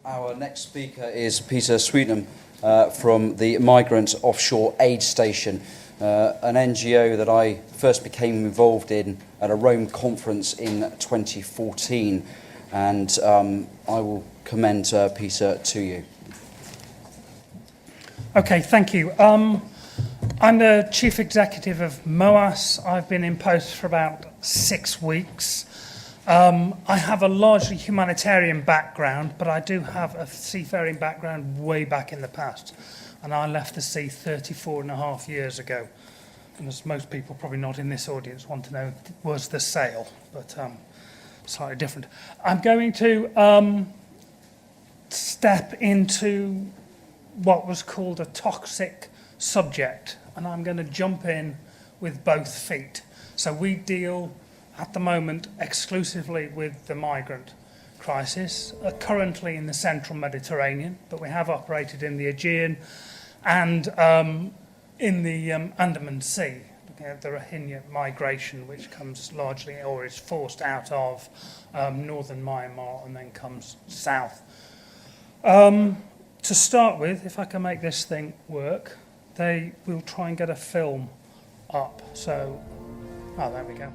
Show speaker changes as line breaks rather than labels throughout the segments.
Our next speaker is Peter Sweetnam from the Migrant Offshore Aid Station, an NGO that I first became involved in at a Rome conference in 2014. And I will commend Peter to you.
Okay, thank you. I'm the Chief Executive of MOAS. I've been in post for about 6 weeks. I have a largely humanitarian background, but I do have a seafaring background way back in the past. And I left the sea 34 and a half years ago. And as most people probably not in this audience want to know, was the sail, but slightly different. I'm going to step into what was called a toxic subject, and I'm going to jump in with both feet. So we deal at the moment exclusively with the migrant crisis, currently in the central Mediterranean, but we have operated in the Aegean and in the Andaman Sea, looking at the Rohingya migration, which comes largely or is forced out of northern Myanmar and then comes south. To start with, if I can make this thing work, we'll try and get a film up. So, there we go.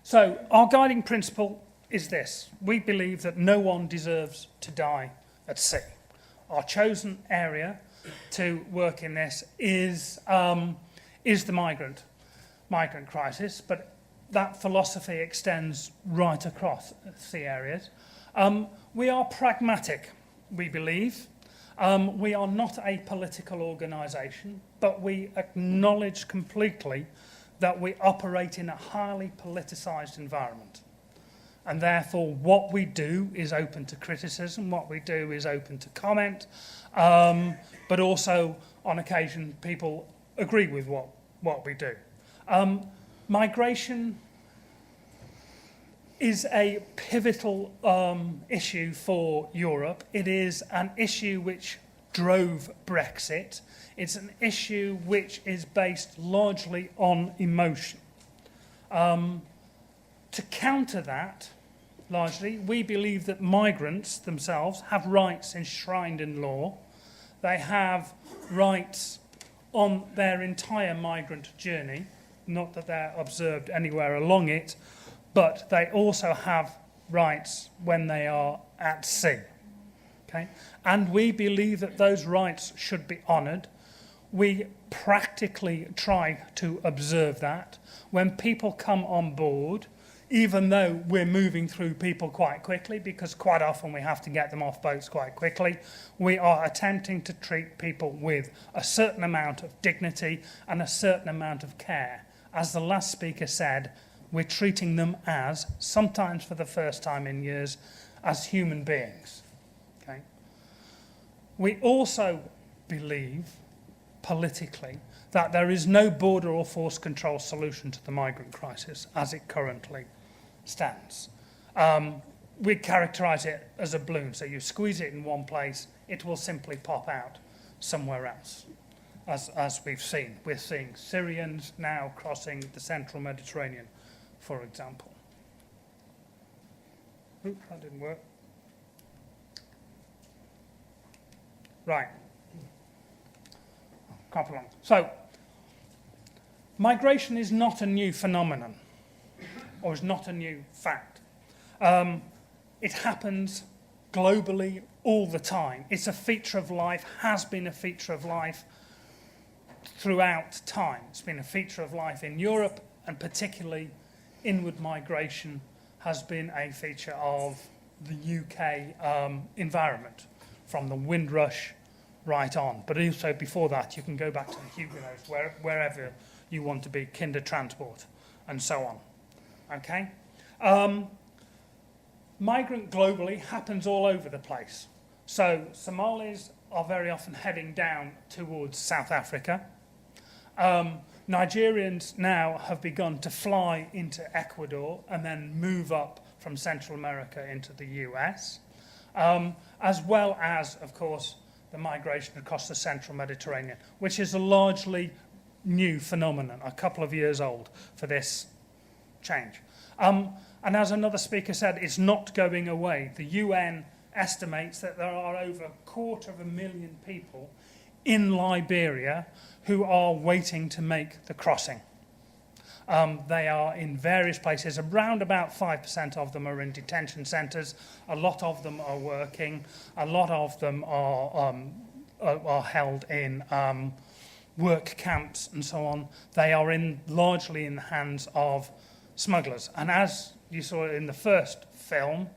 So our guiding principle is this. We believe that no one deserves to die at sea. Our chosen area to work in this is the migrant crisis, but that philosophy extends right across sea areas. We are pragmatic, we believe. We are not a political organisation, but we acknowledge completely that we operate in a highly politicised environment. And therefore, what we do is open to criticism, what we do is open to comment, but also, on occasion, people agree with what we do. Migration is a pivotal issue for Europe. It is an issue which drove Brexit. It's an issue which is based largely on emotion. To counter that, largely, we believe that migrants themselves have rights enshrined in law. They have rights on their entire migrant journey, not that they're observed anywhere along it, but they also have rights when they are at sea. Okay? And we believe that those rights should be honoured. We practically try to observe that. When people come on board, even though we're moving through people quite quickly, because quite often we have to get them off boats quite quickly, we are attempting to treat people with a certain amount of dignity and a certain amount of care. As the last speaker said, we're treating them as, sometimes for the first time in years, as human beings. Okay? We also believe, politically, that there is no border or force control solution to the migrant crisis as it currently stands. we characterise it as a balloon. So you squeeze it in one place, it will simply pop out somewhere else. As we've seen. We're seeing Syrians now crossing the central Mediterranean, for example. Oop, that didn't work. Right. Can't along. So, migration is not a new phenomenon, or is not a new fact. It happens globally all the time. It's a feature of life, has been a feature of life throughout time. It's been a feature of life in Europe, and particularly inward migration has been a feature of the UK environment, from the Windrush right on. But also before that, you can go back to the Huguenots, wherever you want to be, kinder transport, and so on. Okay? Migrant globally happens all over the place. So Somalis are very often heading down towards South Africa. Nigerians now have begun to fly into Ecuador and then move up from Central America into the US, as well as, of course, the migration across the Central Mediterranean, which is a largely new phenomenon, a couple of years old for this change. And as another speaker said, it's not going away. The UN estimates that there are over 250,000 people in Liberia who are waiting to make the crossing. They are in various places. Around about 5% of them are in detention centres. A lot of them are working. A lot of them are held in work camps and so on. They are largely in the hands of smugglers. And as you saw in the first film,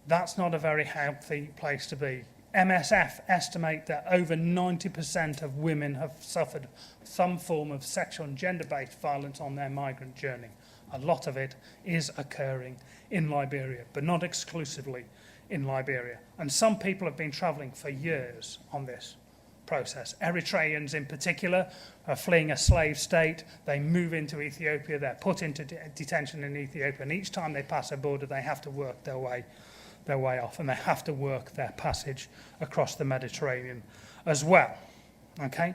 that's not a very healthy place to be. MSF estimate that over 90% of women have suffered some form of sexual and gender-based violence on their migrant journey. A lot of it is occurring in Liberia, but not exclusively in Liberia. And some people have been travelling for years on this process. Eritreans in particular are fleeing a slave state. They move into Ethiopia. They're put into detention in Ethiopia. And each time they pass a border, they have to work their way off, and they have to work their passage across the Mediterranean as well. Okay?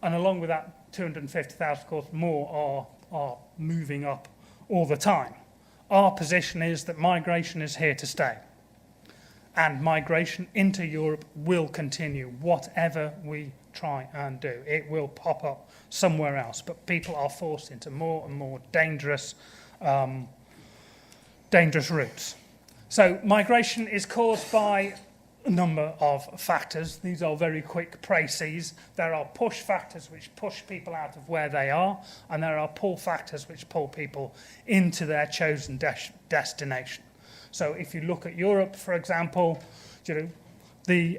And along with that, 250,000, of course, more are moving up all the time. Our position is that migration is here to stay. And migration into Europe will continue, whatever we try and do. It will pop up somewhere else, but people are forced into more and more dangerous routes. So migration is caused by a number of factors. These are very quick précis. There are push factors which push people out of where they are, and there are pull factors which pull people into their chosen destination. So if you look at Europe, for example, the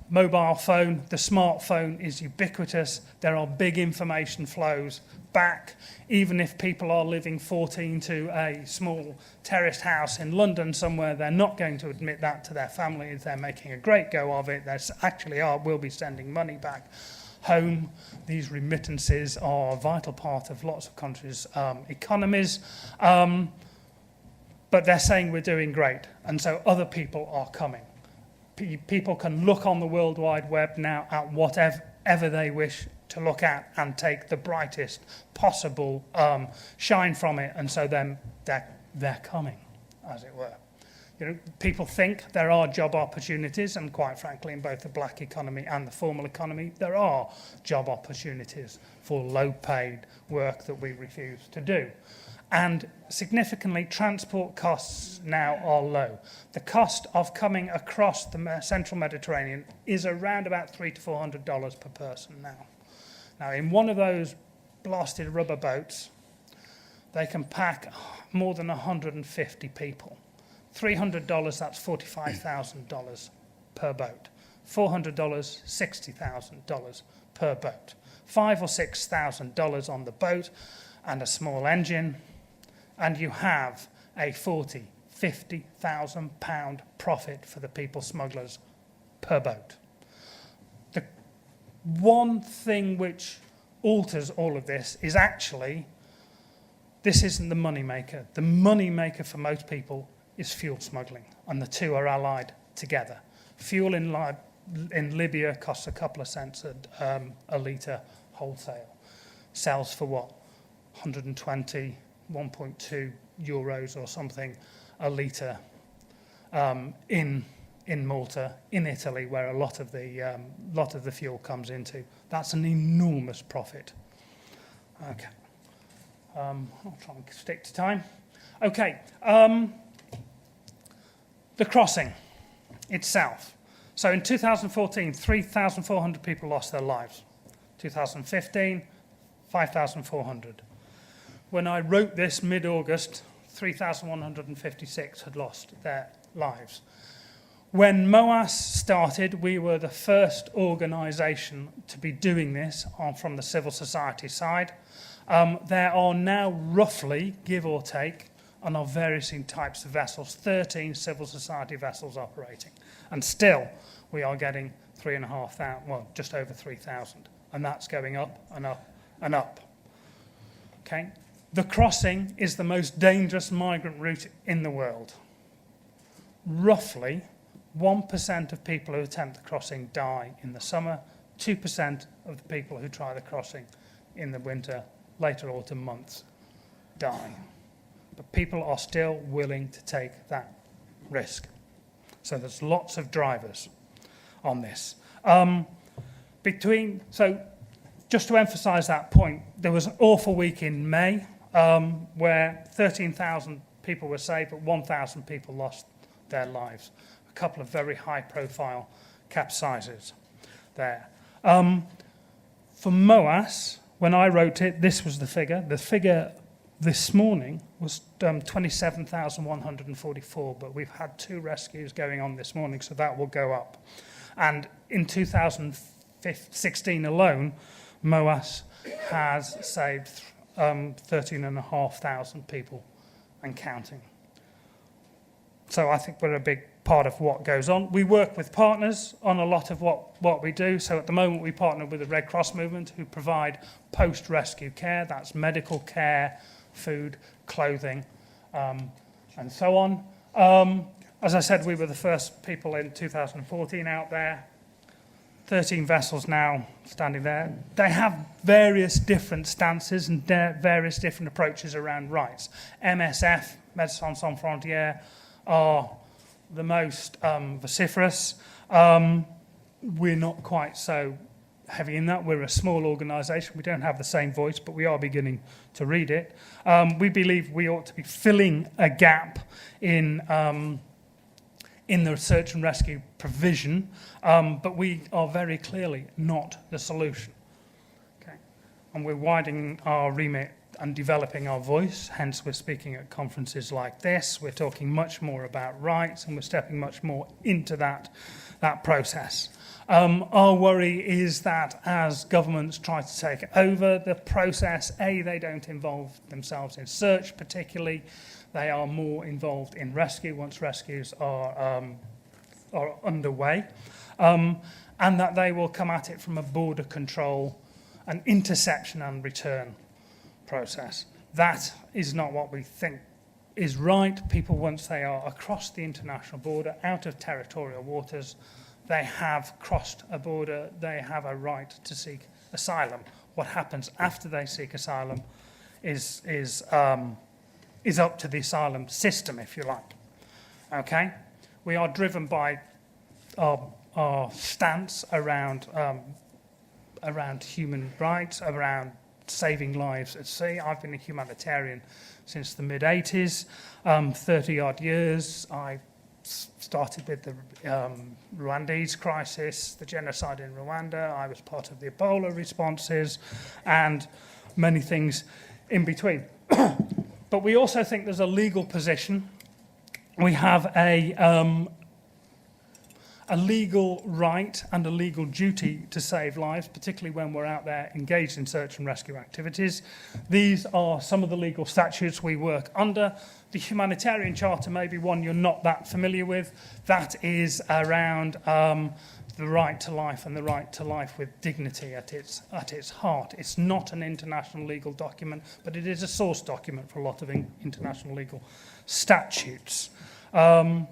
mobile phone, the smartphone is ubiquitous. There are big information flows back. Even if people are living 14 to a small terraced house in London somewhere, they're not going to admit that to their families. They're making a great go of it. They actually will be sending money back home. These remittances are a vital part of lots of countries' economies. But they're saying we're doing great, and so other people are coming. People can look on the World Wide Web now at whatever they wish to look at and take the brightest possible shine from it, and so then they're coming, as it were. People think there are job opportunities, and quite frankly, in both the black economy and the formal economy, there are job opportunities for low-paid work that we refuse to do. And significantly, transport costs now are low. The cost of coming across the central Mediterranean is around about $300 to $400 per person now. Now, in one of those blasted rubber boats, they can pack more than 150 people. $300, that's $45,000 per boat. $400, $60,000 per boat. $5,000 or $6,000 on the boat and a small engine, and you have a £40,000, £50,000 profit for the people smugglers per boat. The one thing which alters all of this is actually, this isn't the money maker. The money maker for most people is fuel smuggling, and the two are allied together. Fuel in Libya costs a couple of cents a litre wholesale. Sells for what? 120, 1.2 euros or something a litre in Malta, in Italy, where a lot of the fuel comes into. That's an enormous profit. Okay. I'll try and stick to time. Okay. The crossing itself. So in 2014, 3,400 people lost their lives. 2015, 5,400. When I wrote this mid-August, 3,156 had lost their lives. When MOAS started, we were the first organisation to be doing this from the civil society side. There are now roughly, give or take, and of various types of vessels, 13 civil society vessels operating. And still, we are getting 3,500, well, just over 3,000. And that's going up and up and up. Okay? The crossing is the most dangerous migrant route in the world. Roughly, 1% of people who attempt the crossing die in the summer, 2% of the people who try the crossing in the winter, later autumn months, die. But people are still willing to take that risk. So there's lots of drivers on this. So just to emphasise that point, there was an awful week in May where 13,000 people were saved, but 1,000 people lost their lives. A couple of very high-profile capsizes there. For MOAS, when I wrote it, this was the figure. The figure this morning was 27,144, but we've had 2 rescues going on this morning, so that will go up. And in 2016 alone, MOAS has saved 13,500 people and counting. So I think we're a big part of what goes on. We work with partners on a lot of what we do. So at the moment we partner with the Red Cross movement who provide post-rescue care. That's medical care, food, clothing, and so on. As I said, we were the first people in 2014 out there. 13 vessels now standing there. They have various different stances and various different approaches around rights. MSF, Médecins Sans Frontières, are the most vociferous. We're not quite so heavy in that. We're a small organisation. We don't have the same voice, but we are beginning to read it. We believe we ought to be filling a gap in the search and rescue provision, but we are very clearly not the solution. Okay. And we're widening our remit and developing our voice, hence we're speaking at conferences like this. We're talking much more about rights, and we're stepping much more into that process. Our worry is that as governments try to take over the process, they don't involve themselves in search particularly. They are more involved in rescue once rescues are underway, and that they will come at it from a border control, an interception and return process. That is not what we think is right. People, once they are across the international border, out of territorial waters, they have crossed a border, they have a right to seek asylum. What happens after they seek asylum is up to the asylum system, if you like. Okay? We are driven by our stance around human rights, around saving lives at sea. I've been a humanitarian since the mid-80s, 30-odd years. I started with the Rwandese crisis, the genocide in Rwanda. I was part of the Ebola responses and many things in between. But we also think there's a legal position. We have a legal right and a legal duty to save lives, particularly when we're out there engaged in search and rescue activities. These are some of the legal statutes we work under. The Humanitarian Charter may be one you're not that familiar with. That is around the right to life and the right to life with dignity at its heart. It's not an international legal document, but it is a source document for a lot of international legal statutes. And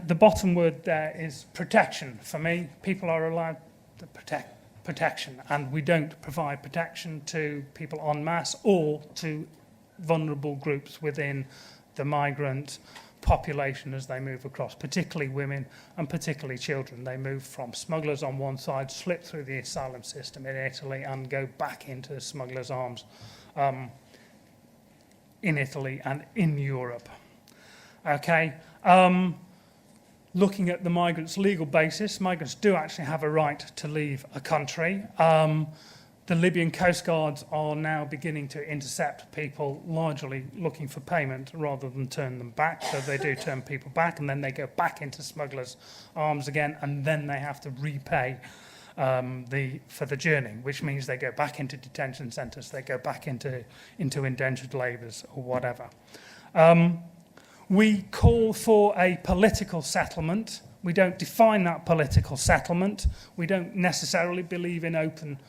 the bottom word there is protection. For me, people are allowed to protection, and we don't provide protection to people en masse or to vulnerable groups within the migrant population as they move across, particularly women and particularly children. They move from smugglers on one side, slip through the asylum system in Italy and go back into smugglers' arms in Italy and in Europe. Okay. Looking at the migrants' legal basis, migrants do actually have a right to leave a country. The Libyan coast guards are now beginning to intercept people largely looking for payment rather than turn them back. So they do turn people back, and then they go back into smugglers' arms again, and then they have to repay for the journey, which means they go back into detention centres, they go back into indentured labourers or whatever. We call for a political settlement. We don't define that political settlement. We don't necessarily believe in open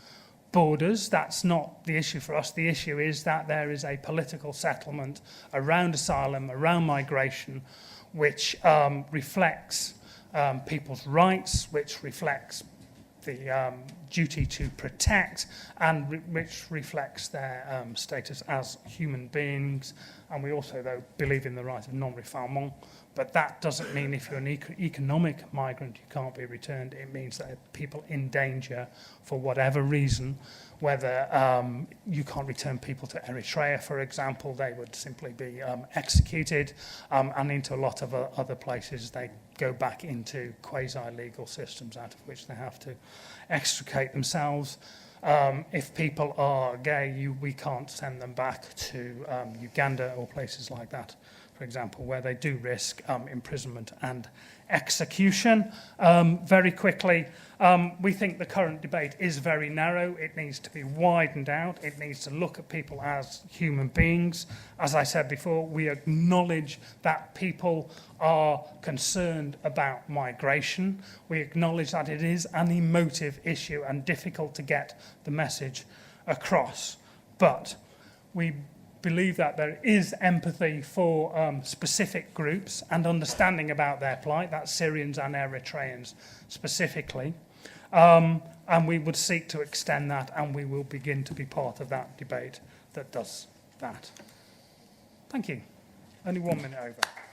borders. That's not the issue for us. The issue is that there is a political settlement around asylum, around migration, which reflects people's rights, which reflects the duty to protect, and which reflects their status as human beings. And we also, though, believe in the right of non-refoulement. But that doesn't mean if you're an economic migrant, you can't be returned. It means that people in danger for whatever reason, whether you can't return people to Eritrea, for example, they would simply be executed, and into a lot of other places they go back into quasi-legal systems out of which they have to extricate themselves. If people are gay, we can't send them back to Uganda or places like that, for example, where they do risk imprisonment and execution. Very quickly, we think the current debate is very narrow. It needs to be widened out. It needs to look at people as human beings. As I said before, we acknowledge that people are concerned about migration. We acknowledge that it is an emotive issue and difficult to get the message across. But we believe that there is empathy for specific groups and understanding about their plight, that's Syrians and Eritreans specifically. And we would seek to extend that, and we will begin to be part of that debate that does that. Thank you. Only 1 minute over.